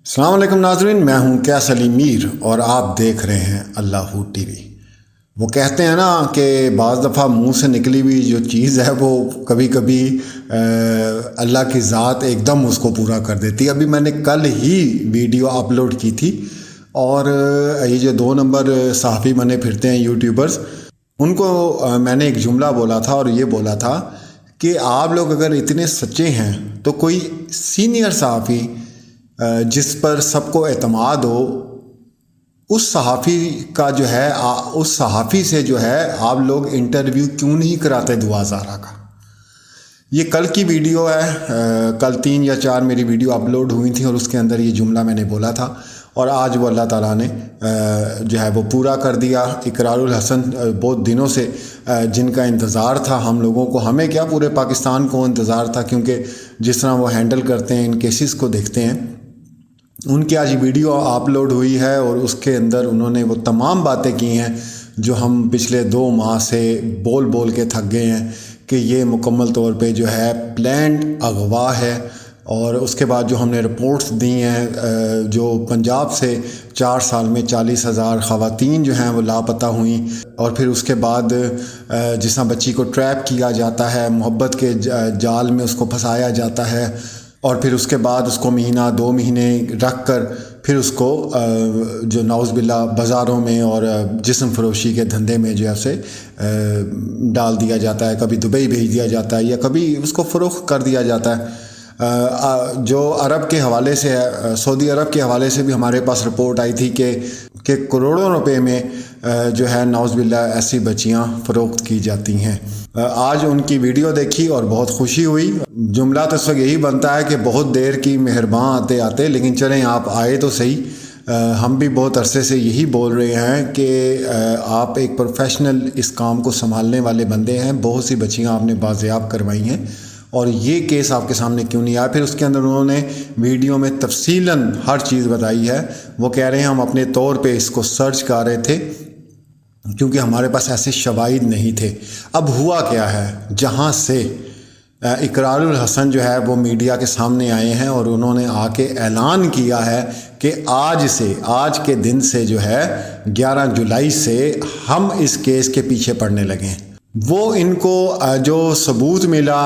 السلام علیکم ناظرین، میں ہوں کیا سلیم میر اور آپ دیکھ رہے ہیں اللہ ٹی وی۔ وہ کہتے ہیں نا کہ بعض دفعہ منہ سے نکلی ہوئی جو چیز ہے وہ کبھی کبھی اللہ کی ذات ایک دم اس کو پورا کر دیتی ہے۔ ابھی میں نے کل ہی ویڈیو اپلوڈ کی تھی اور یہ جو 2 نمبر صحافی بنے پھرتے ہیں یوٹیوبرز، ان کو میں نے ایک جملہ بولا تھا اور یہ بولا تھا کہ آپ لوگ اگر اتنے سچے ہیں تو کوئی سینئر صحافی جس پر سب کو اعتماد ہو، اس صحافی کا جو ہے اس صحافی سے جو ہے آپ لوگ انٹرویو کیوں نہیں کراتے دعا زارا کا۔ یہ کل کی ویڈیو ہے، کل 3 یا 4 میری ویڈیو اپلوڈ ہوئی تھیں اور اس کے اندر یہ جملہ میں نے بولا تھا اور آج وہ اللہ تعالیٰ نے جو ہے وہ پورا کر دیا۔ اقرار الحسن بہت دنوں سے جن کا انتظار تھا ہم لوگوں کو، ہمیں کیا پورے پاکستان کو انتظار تھا، کیونکہ جس طرح وہ ہینڈل کرتے ہیں ان کیسز کو دیکھتے ہیں، ان کی آج ویڈیو اپلوڈ ہوئی ہے اور اس کے اندر انہوں نے وہ تمام باتیں کی ہیں جو ہم پچھلے 2 ماہ سے بول بول کے تھک گئے ہیں کہ یہ مکمل طور پہ جو ہے پلانڈ اغوا ہے۔ اور اس کے بعد جو ہم نے رپورٹس دی ہیں، جو پنجاب سے 4 سال میں 40,000 خواتین جو ہیں وہ لاپتہ ہوئیں، اور پھر اس کے بعد جس طرح بچی کو ٹریپ کیا جاتا ہے، محبت کے جال میں اس کو پھنسایا جاتا ہے، اور پھر اس کے بعد اس کو مہینہ 2 مہینے رکھ کر پھر اس کو جو نعوذ باللہ بازاروں میں اور جسم فروشی کے دھندے میں جو ہے اسے ڈال دیا جاتا ہے، کبھی دبئی بھیج دیا جاتا ہے یا کبھی اس کو فروخت کر دیا جاتا ہے۔ جو عرب کے حوالے سے ہے، سعودی عرب کے حوالے سے بھی ہمارے پاس رپورٹ آئی تھی کہ کروڑوں روپے میں جو ہے نعوذ باللہ ایسی بچیاں فروخت کی جاتی ہیں۔ آج ان کی ویڈیو دیکھی اور بہت خوشی ہوئی۔ جملہ تو اس وقت یہی بنتا ہے کہ بہت دیر کی مہرباں آتے آتے، لیکن چلیں آپ آئے تو صحیح۔ ہم بھی بہت عرصے سے یہی بول رہے ہیں کہ آپ ایک پروفیشنل اس کام کو سنبھالنے والے بندے ہیں، بہت سی بچیاں آپ نے بازیاب کروائی ہیں اور یہ کیس آپ کے سامنے کیوں نہیں آیا؟ پھر اس کے اندر انہوں نے ویڈیو میں تفصیلاً ہر چیز بتائی ہے۔ وہ کہہ رہے ہیں ہم اپنے طور پہ اس کو سرچ کر رہے تھے کیونکہ ہمارے پاس ایسے شواہد نہیں تھے۔ اب ہوا کیا ہے، جہاں سے اقرار الحسن جو ہے وہ میڈیا کے سامنے آئے ہیں اور انہوں نے آ کے اعلان کیا ہے کہ آج کے دن سے جو ہے 11 جولائی سے ہم اس کیس کے پیچھے پڑنے لگے ہیں۔ وہ ان کو جو ثبوت ملا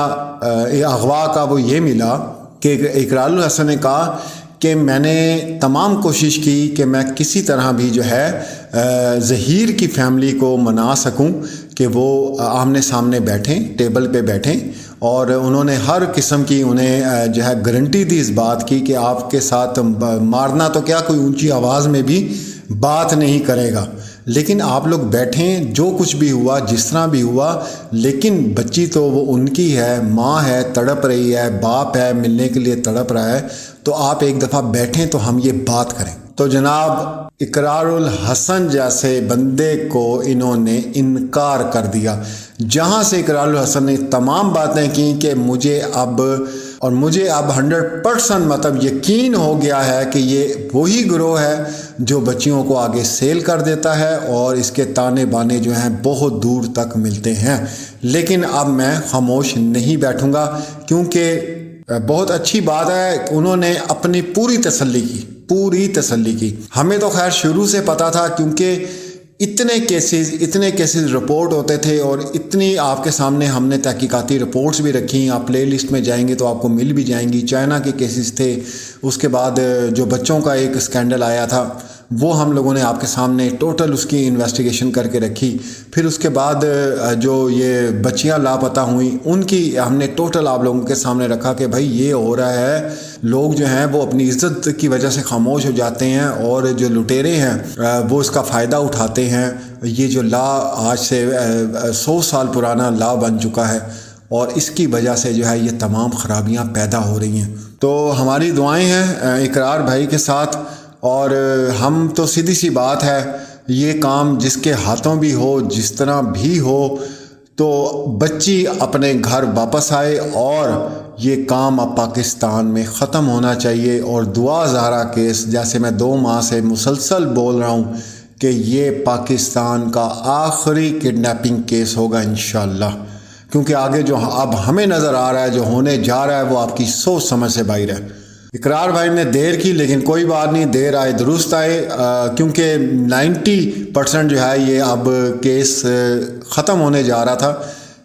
اغوا کا وہ یہ ملا کہ اقرار الحسن نے کہا کہ میں نے تمام کوشش کی کہ میں کسی طرح بھی جو ہے ظہیر کی فیملی کو منا سکوں کہ وہ آمنے سامنے بیٹھیں، ٹیبل پہ بیٹھیں، اور انہوں نے ہر قسم کی انہیں جو ہے گارنٹی دی اس بات کی کہ آپ کے ساتھ مارنا تو کیا، کوئی اونچی آواز میں بھی بات نہیں کرے گا، لیکن آپ لوگ بیٹھیں، جو کچھ بھی ہوا جس طرح بھی ہوا، لیکن بچی تو وہ ان کی ہے، ماں ہے، تڑپ رہی ہے، باپ ہے، ملنے کے لیے تڑپ رہا ہے، تو آپ ایک دفعہ بیٹھیں تو ہم یہ بات کریں۔ تو جناب اقرار الحسن جیسے بندے کو انہوں نے انکار کر دیا، جہاں سے اقرار الحسن نے تمام باتیں کی کہ مجھے اب 100% مطلب یقین ہو گیا ہے کہ یہ وہی گروہ ہے جو بچیوں کو آگے سیل کر دیتا ہے اور اس کے تانے بانے جو ہیں بہت دور تک ملتے ہیں۔ لیکن اب میں خاموش نہیں بیٹھوں گا، کیونکہ بہت اچھی بات ہے انہوں نے اپنی پوری تسلی کی۔ ہمیں تو خیر شروع سے پتا تھا، کیونکہ اتنے کیسز رپورٹ ہوتے تھے اور اتنی آپ کے سامنے ہم نے تحقیقاتی رپورٹس بھی رکھی، آپ پلے لسٹ میں جائیں گے تو آپ کو مل بھی جائیں گی۔ چائنا کے کیسز تھے، اس کے بعد جو بچوں کا ایک اسکینڈل آیا تھا وہ ہم لوگوں نے آپ کے سامنے ٹوٹل اس کی انویسٹیگیشن کر کے رکھی۔ پھر اس کے بعد جو یہ بچیاں لاپتہ ہوئیں ان کی ہم نے ٹوٹل آپ لوگوں کے سامنے رکھا کہ بھائی یہ ہو رہا ہے، لوگ جو ہیں وہ اپنی عزت کی وجہ سے خاموش ہو جاتے ہیں اور جو لٹیرے ہیں وہ اس کا فائدہ اٹھاتے ہیں۔ یہ جو لا آج سے 100 سال پرانا لا بن چکا ہے اور اس کی وجہ سے جو ہے یہ تمام خرابیاں پیدا ہو رہی ہیں۔ تو ہماری دعائیں ہیں اقرار بھائی کے ساتھ، اور ہم تو سیدھی سی بات ہے، یہ کام جس کے ہاتھوں بھی ہو، جس طرح بھی ہو، تو بچی اپنے گھر واپس آئے اور یہ کام اب پاکستان میں ختم ہونا چاہیے۔ اور دعا زہرا کیس، جیسے میں 2 ماہ سے مسلسل بول رہا ہوں کہ یہ پاکستان کا آخری کڈنیپنگ کیس ہوگا انشاءاللہ، کیونکہ آگے جو اب ہمیں نظر آ رہا ہے، جو ہونے جا رہا ہے، وہ آپ کی سوچ سمجھ سے باہر ہے۔ اقرار بھائی نے دیر کی، لیکن کوئی بات نہیں، دیر آئے درست آئے، کیونکہ 90% جو ہے یہ اب کیس ختم ہونے جا رہا تھا،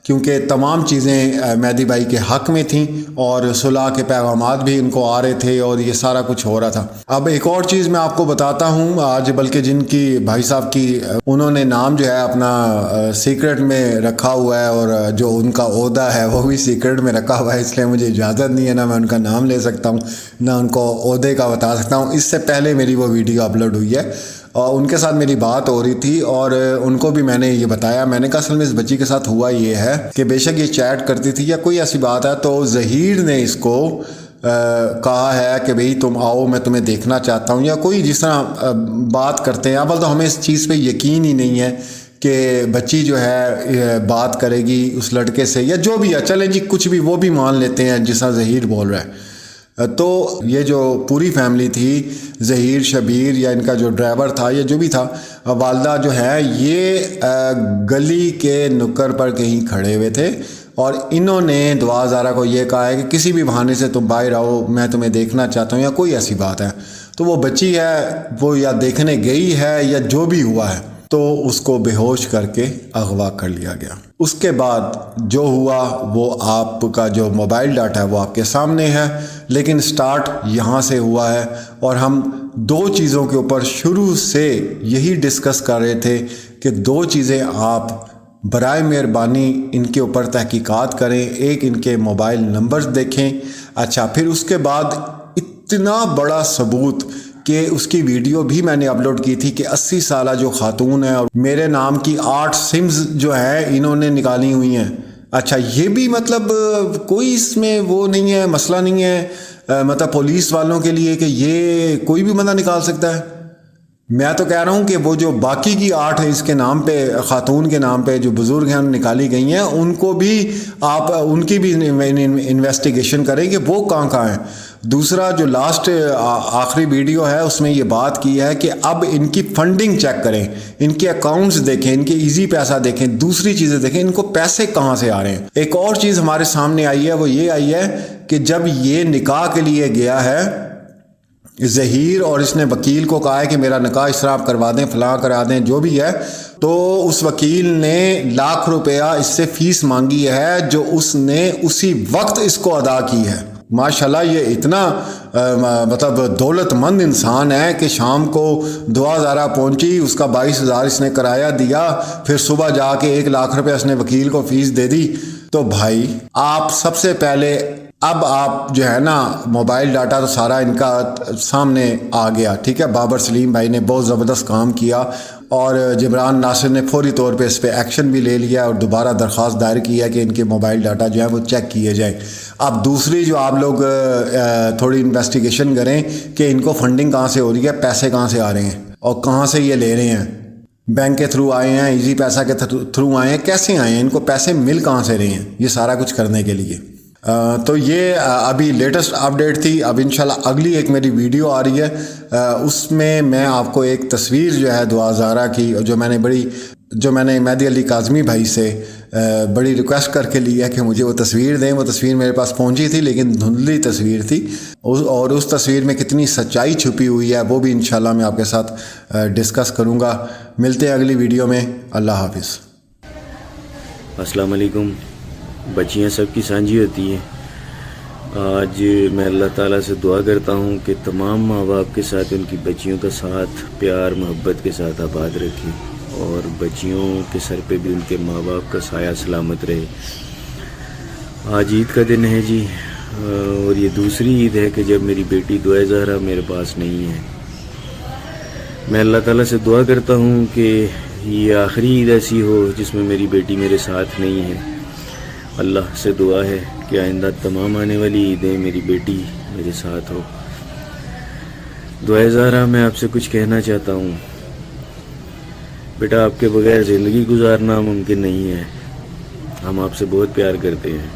کیونکہ تمام چیزیں مہدی بھائی کے حق میں تھیں اور صلح کے پیغامات بھی ان کو آ رہے تھے اور یہ سارا کچھ ہو رہا تھا۔ اب ایک اور چیز میں آپ کو بتاتا ہوں آج، بلکہ جن کی بھائی صاحب کی انہوں نے نام جو ہے اپنا سیکرٹ میں رکھا ہوا ہے، اور جو ان کا عہدہ ہے وہ بھی سیکرٹ میں رکھا ہوا ہے، اس لیے مجھے اجازت نہیں ہے نہ میں ان کا نام لے سکتا ہوں نہ ان کو عہدے کا بتا سکتا ہوں۔ اس سے پہلے میری وہ ویڈیو اپلوڈ ہوئی ہے اور ان کے ساتھ میری بات ہو رہی تھی، اور ان کو بھی میں نے یہ بتایا، میں نے کہا اصل میں اس بچی کے ساتھ ہوا یہ ہے کہ بے شک یہ چیٹ کرتی تھی یا کوئی ایسی بات ہے، تو ظہیر نے اس کو کہا ہے کہ بھئی تم آؤ، میں تمہیں دیکھنا چاہتا ہوں، یا کوئی جس طرح بات کرتے ہیں۔ اول تو ہمیں اس چیز پہ یقین ہی نہیں ہے کہ بچی جو ہے بات کرے گی اس لڑکے سے، یا جو بھی ہے، چلیں جی کچھ بھی، وہ بھی مان لیتے ہیں جس طرح ظہیر بول رہا ہے۔ تو یہ جو پوری فیملی تھی، ظہیر، شبیر یا ان کا جو ڈرائیور تھا یا جو بھی تھا، والدہ جو ہے یہ گلی کے نکر پر کہیں کھڑے ہوئے تھے، اور انہوں نے دعا زارہ کو یہ کہا ہے کہ کسی بھی بہانے سے تم باہر آؤ، میں تمہیں دیکھنا چاہتا ہوں، یا کوئی ایسی بات ہے۔ تو وہ بچی ہے، وہ یا دیکھنے گئی ہے یا جو بھی ہوا ہے، تو اس کو بے ہوش کر کے اغوا کر لیا گیا۔ اس کے بعد جو ہوا وہ آپ کا جو موبائل ڈاٹا ہے وہ آپ کے سامنے ہے، لیکن سٹارٹ یہاں سے ہوا ہے، اور ہم دو چیزوں کے اوپر شروع سے یہی ڈسکس کر رہے تھے کہ دو چیزیں آپ برائے مہربانی ان کے اوپر تحقیقات کریں۔ ایک، ان کے موبائل نمبرز دیکھیں، اچھا پھر اس کے بعد اتنا بڑا ثبوت کہ اس کی ویڈیو بھی میں نے اپلوڈ کی تھی کہ 80 سالہ جو خاتون ہے اور میرے نام کی 8 سمز جو ہے انہوں نے نکالی ہوئی ہیں۔ اچھا یہ بھی مطلب کوئی اس میں وہ نہیں ہے، مسئلہ نہیں ہے مطلب پولیس والوں کے لیے کہ یہ کوئی بھی بندہ نکال سکتا ہے۔ میں تو کہہ رہا ہوں کہ وہ جو باقی کی 8 اس کے نام پہ، خاتون کے نام پہ جو بزرگ ہیں نکالی گئی ہیں، ان کو بھی آپ ان کی بھی انویسٹیگیشن کریں کہ وہ کہاں کہاں ہیں۔ دوسرا جو لاسٹ آخری ویڈیو ہے اس میں یہ بات کی ہے کہ اب ان کی فنڈنگ چیک کریں، ان کے اکاؤنٹس دیکھیں، ان کے ایزی پیسہ دیکھیں، دوسری چیزیں دیکھیں، ان کو پیسے کہاں سے آ رہے ہیں۔ ایک اور چیز ہمارے سامنے آئی ہے، وہ یہ آئی ہے کہ جب یہ نکاح کے لیے گیا ہے ظہیر، اور اس نے وکیل کو کہا ہے کہ میرا نکاح اس طرح آپ کروا دیں، فلاں کرا دیں، جو بھی ہے، تو اس وکیل نے ₹1,00,000 اس سے فیس مانگی ہے جو اس نے اسی وقت اس کو ادا کی ہے۔ ماشاءاللہ یہ اتنا مطلب دولت مند انسان ہے کہ شام کو دعا زارہ پہنچی، اس کا 22,000 اس نے کرایہ دیا، پھر صبح جا کے ₹1,00,000 اس نے وکیل کو فیس دے دی۔ تو بھائی آپ سب سے پہلے اب آپ جو ہے نا موبائل ڈاٹا تو سارا ان کا سامنے آ گیا، ٹھیک ہے۔ بابر سلیم بھائی نے بہت زبردست کام کیا، اور جبران ناصر نے فوری طور پہ اس پہ ایکشن بھی لے لیا اور دوبارہ درخواست دائر کی ہے کہ ان کے موبائل ڈاٹا جو ہے وہ چیک کیے جائیں۔ اب دوسری جو آپ لوگ تھوڑی انویسٹیگیشن کریں کہ ان کو فنڈنگ کہاں سے ہو رہی ہے، پیسے کہاں سے آ رہے ہیں اور کہاں سے یہ لے رہے ہیں۔ بینک کے تھرو آئے ہیں، ایزی پیسہ کے تھرو آئے ہیں، کیسے آئے ہیں، ان کو پیسے مل کہاں سے رہے ہیں، یہ سارا کچھ کرنے کے لیے۔ تو یہ ابھی لیٹسٹ اپڈیٹ تھی۔ اب انشاءاللہ اگلی ایک میری ویڈیو آ رہی ہے، اس میں آپ کو ایک تصویر جو ہے دعا زارہ کی، جو میں نے مہدی علی کاظمی بھائی سے بڑی ریکویسٹ کر کے لی ہے کہ مجھے وہ تصویر دیں۔ وہ تصویر میرے پاس پہنچی تھی لیکن دھندلی تصویر تھی، اور اس تصویر میں کتنی سچائی چھپی ہوئی ہے وہ بھی انشاءاللہ میں آپ کے ساتھ ڈسکس کروں گا۔ ملتے ہیں اگلی ویڈیو میں، اللہ حافظ۔ السلام علیکم۔ بچیاں سب کی سانجھی ہوتی ہیں۔ آج میں اللہ تعالیٰ سے دعا کرتا ہوں کہ تمام ماں باپ کے ساتھ ان کی بچیوں کا ساتھ پیار محبت کے ساتھ آباد رکھے، اور بچیوں کے سر پہ بھی ان کے ماں باپ کا سایہ سلامت رہے۔ آج عید کا دن ہے جی، اور یہ دوسری عید ہے کہ جب میری بیٹی دعا زہرا میرے پاس نہیں ہے۔ میں اللہ تعالیٰ سے دعا کرتا ہوں کہ یہ آخری عید ایسی ہو جس میں میری بیٹی میرے ساتھ نہیں ہے۔ اللہ سے دعا ہے کہ آئندہ تمام آنے والی عیدیں میری بیٹی میرے ساتھ ہو۔ دعا زہرا، میں آپ سے کچھ کہنا چاہتا ہوں۔ بیٹا، آپ کے بغیر زندگی گزارنا ممکن نہیں ہے۔ ہم آپ سے بہت پیار کرتے ہیں،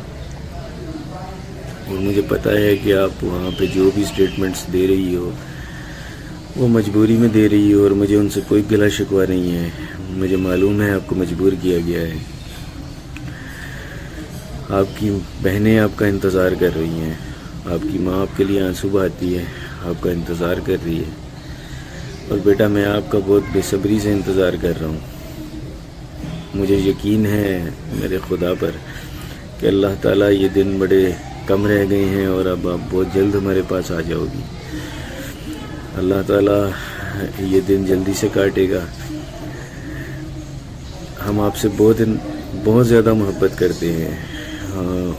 اور مجھے پتہ ہے کہ آپ وہاں پہ جو بھی سٹیٹمنٹس دے رہی ہو وہ مجبوری میں دے رہی ہو، اور مجھے ان سے کوئی گلہ شکوہ نہیں ہے۔ مجھے معلوم ہے آپ کو مجبور کیا گیا ہے۔ آپ کی بہنیں آپ کا انتظار کر رہی ہیں، آپ کی ماں آپ کے لیے آنسو بہاتی ہے، آپ کا انتظار کر رہی ہے، اور بیٹا میں آپ کا بہت بے صبری سے انتظار کر رہا ہوں۔ مجھے یقین ہے میرے خدا پر کہ اللہ تعالیٰ یہ دن بڑے کم رہ گئے ہیں اور اب آپ بہت جلد ہمارے پاس آ جاؤ گی۔ اللہ تعالیٰ یہ دن جلدی سے کاٹے گا۔ ہم آپ سے بہت زیادہ محبت کرتے ہیں،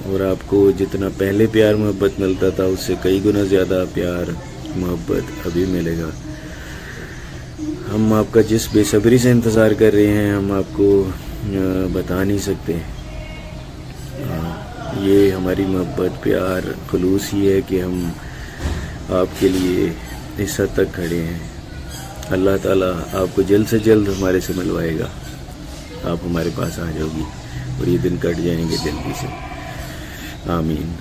اور آپ کو جتنا پہلے پیار محبت ملتا تھا اس سے کئی گنا زیادہ پیار محبت ابھی ملے گا۔ ہم آپ کا جس بے صبری سے انتظار کر رہے ہیں ہم آپ کو بتا نہیں سکتے۔ یہ ہماری محبت پیار خلوص ہی ہے کہ ہم آپ کے لیے اس حد تک کھڑے ہیں۔ اللہ تعالیٰ آپ کو جلد سے جلد ہمارے سے ملوائے گا، آپ ہمارے پاس آ جاؤ گی اور یہ دن کٹ جائیں گے جلدی سے۔ آمین۔